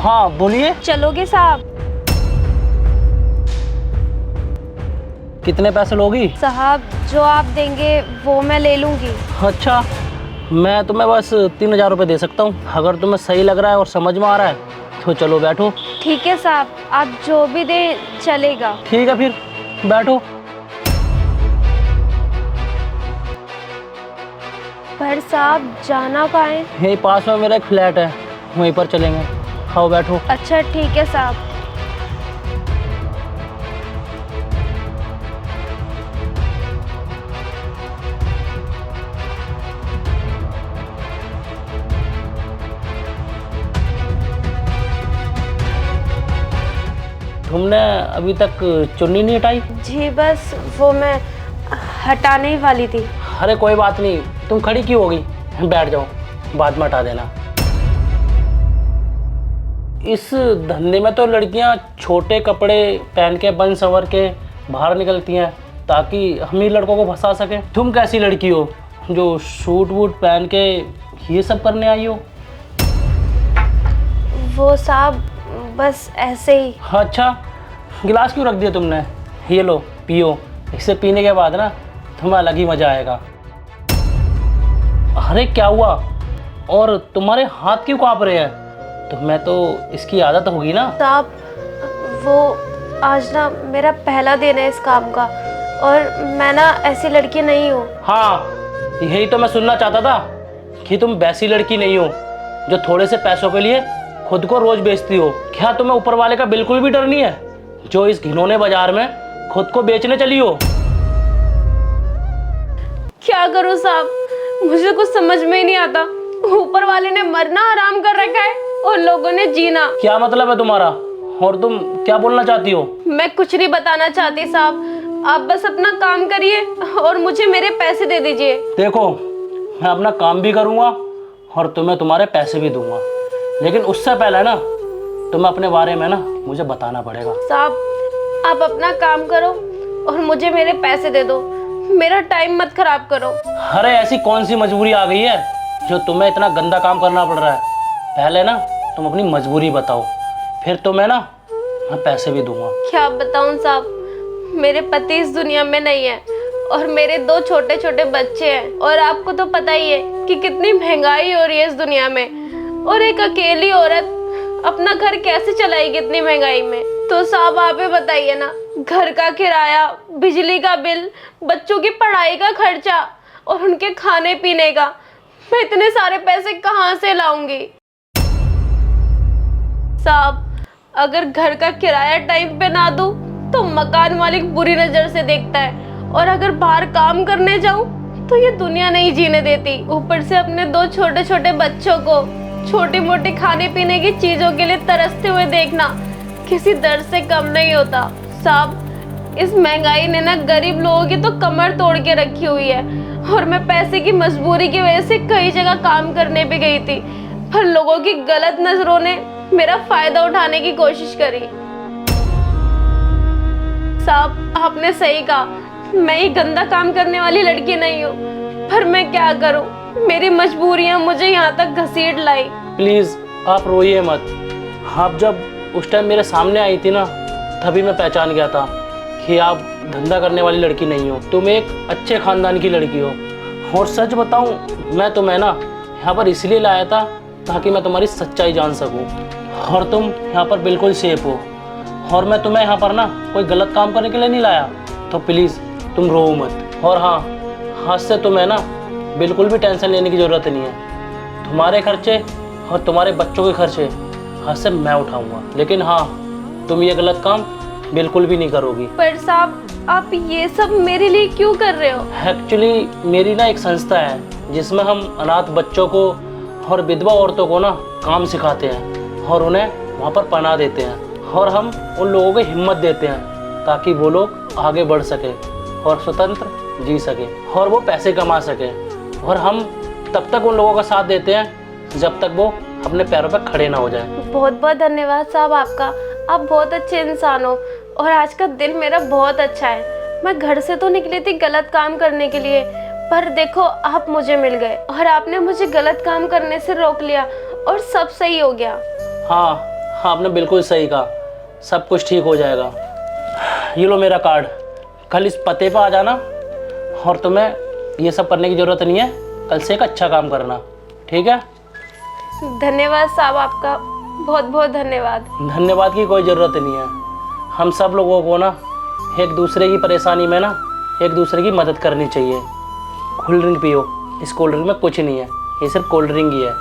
हाँ बोलिए। चलोगे साहब? कितने पैसे लोगी? साहब जो आप देंगे वो मैं ले लूँगी। अच्छा, मैं तुम्हें बस 3,000 रुपये दे सकता हूँ। अगर तुम्हें सही लग रहा है और समझ में आ रहा है तो चलो बैठो। ठीक है साहब, आप जो भी दे चलेगा। ठीक है फिर बैठो। पर साहब जाना कहाँ है? यहीं पास में मेरा एक फ्लैट है, वहीं पर चलेंगे। आओ बैठो। अच्छा ठीक है साहब। तुमने अभी तक चुन्नी नहीं हटाई? जी बस वो मैं हटाने ही वाली थी। अरे कोई बात नहीं, तुम खड़ी क्यों होगी? बैठ जाओ, बाद में हटा देना। इस धंधे में तो लड़कियां छोटे कपड़े पहन के बन संवर के बाहर निकलती हैं ताकि हम ही लड़कों को फंसा सकें। तुम कैसी लड़की हो जो सूट वूट पहन के ये सब करने आई हो? वो साहब बस ऐसे ही। अच्छा, गिलास क्यों रख दिया तुमने? ये लो पियो, इसे पीने के बाद ना तुम्हें अलग ही मजा आएगा। अरे क्या हुआ? और तुम्हारे हाथ क्यों कांप रहे हैं? तुम्हें तो इसकी आदत होगी ना? साहब वो आज ना मेरा पहला दिन है इस काम का और मैं ना ऐसी लड़की नहीं हूँ। हाँ, यही तो मैं सुनना चाहता था कि तुम वैसी लड़की नहीं हो जो थोड़े से पैसों के लिए खुद को रोज बेचती हो। क्या तुम्हें ऊपर वाले का बिल्कुल भी डर नहीं है जो इस घिनौने बाजार में खुद को बेचने चली हो? क्या करूँ साहब, मुझे कुछ समझ में ही नहीं आता। ऊपर वाले ने मरना हराम कर रखा है और लोगों ने जीना। क्या मतलब है तुम्हारा, और तुम क्या बोलना चाहती हो? मैं कुछ नहीं बताना चाहती साहब, आप बस अपना काम करिए और मुझे मेरे पैसे दे दीजिए। देखो, मैं अपना काम भी करूँगा और तुम्हें तुम्हारे पैसे भी दूंगा, लेकिन उससे पहले ना तुम्हें अपने बारे में ना मुझे बताना पड़ेगा। साहब आप अपना काम करो और मुझे मेरे पैसे दे दो, मेरा टाइम मत खराब करो। अरे ऐसी कौन सी मजबूरी आ गई है जो तुम्हें इतना गंदा काम करना पड़ रहा है? पहले ना तुम अपनी मजबूरी बताओ, फिर तुम्हें ना मैं पैसे भी दूंगा। क्या बताऊं साहब, मेरे पति इस दुनिया में नहीं है और मेरे 2 छोटे छोटे बच्चे हैं और आपको तो पता ही है कि कितनी महंगाई हो रही है इस दुनिया में, और एक अकेली औरत अपना घर कैसे चलाएगी इतनी महंगाई में? तो साहब आप ही बताइए ना, घर का किराया, बिजली का बिल, बच्चों की पढ़ाई का खर्चा और उनके खाने पीने का, मैं इतने सारे पैसे कहाँ से लाऊंगी? साहब अगर घर का किराया टाइम पे ना दूं तो मकान मालिक बुरी नजर से देखता है, और अगर बाहर काम करने जाऊं तो ये दुनिया नहीं जीने देती। ऊपर से अपने 2 छोटे छोटे बच्चों को छोटी मोटी खाने पीने की चीजों के लिए तरसते हुए देखना किसी दर्द से कम नहीं होता। साहब इस महंगाई ने ना गरीब लोगों की तो कमर तोड़ के रखी हुई है, और मैं पैसे की मजबूरी की वजह से कई जगह काम करने भी गई थी, पर लोगों की गलत नजरों ने मेरा फायदा उठाने की कोशिश करी। साहब आपने सही कहा, मैं ये गंदा काम करने वाली लड़की नहीं हूँ, पर मैं क्या करूँ, मेरी मजबूरियां मुझे यहाँ तक घसीट लाई। प्लीज़ आप रोइए मत। आप जब उस टाइम मेरे सामने आई थी ना, तभी मैं पहचान गया था कि आप धंधा करने वाली लड़की नहीं हो, तुम एक अच्छे ख़ानदान की लड़की हो। और सच बताऊं, मैं तुम्हें ना यहाँ पर इसलिए लाया था ताकि मैं तुम्हारी सच्चाई जान सकूं, और तुम यहाँ पर बिल्कुल सेफ हो, और मैं तुम्हें यहाँ पर ना कोई गलत काम करने के लिए नहीं लाया। तो प्लीज़ तुम रो मत। और हाँ, आज से तुम्हें ना बिल्कुल भी टेंशन लेने की ज़रूरत नहीं है। तुम्हारे खर्चे और तुम्हारे बच्चों के खर्चे आज से मैं उठाऊंगा, लेकिन हाँ, तुम ये गलत काम बिल्कुल भी नहीं करोगी। पर साहब आप ये सब मेरे लिए क्यों कर रहे हो? एक्चुअली मेरी ना एक संस्था है जिसमें हम अनाथ बच्चों को और विधवा औरतों को ना काम सिखाते हैं और उन्हें वहाँ पर पनाह देते हैं, और हम उन लोगों को हिम्मत देते हैं ताकि वो लोग आगे बढ़ सके और स्वतंत्र जी सके और वो पैसे कमा सके। और हम तब तक उन लोगों का साथ देते हैं जब तक वो अपने पैरों पर खड़े ना हो जाए। बहुत बहुत धन्यवाद साहब आपका, आप बहुत अच्छे इंसान हो, और आज का दिन मेरा बहुत अच्छा है। मैं घर से तो निकली थी गलत काम करने के लिए, पर देखो आप मुझे मिल गए और आपने मुझे गलत काम करने से रोक लिया और सब सही हो गया। हाँ, हाँ, आपने बिल्कुल सही कहा, सब कुछ ठीक हो जाएगा। ये लो मेरा कार्ड, कल इस पते पर आ जाना, और तुम्हें ये सब करने की ज़रूरत नहीं है, कल से एक अच्छा काम करना, ठीक है? धन्यवाद साहब, आपका बहुत बहुत धन्यवाद। धन्यवाद की कोई ज़रूरत नहीं है। हम सब लोगों को ना एक दूसरे की परेशानी में ना एक दूसरे की मदद करनी चाहिए। कोल्ड ड्रिंक पियो, इस कोल्ड ड्रिंक में कुछ नहीं है, ये सिर्फ कोल्ड ड्रिंक ही है।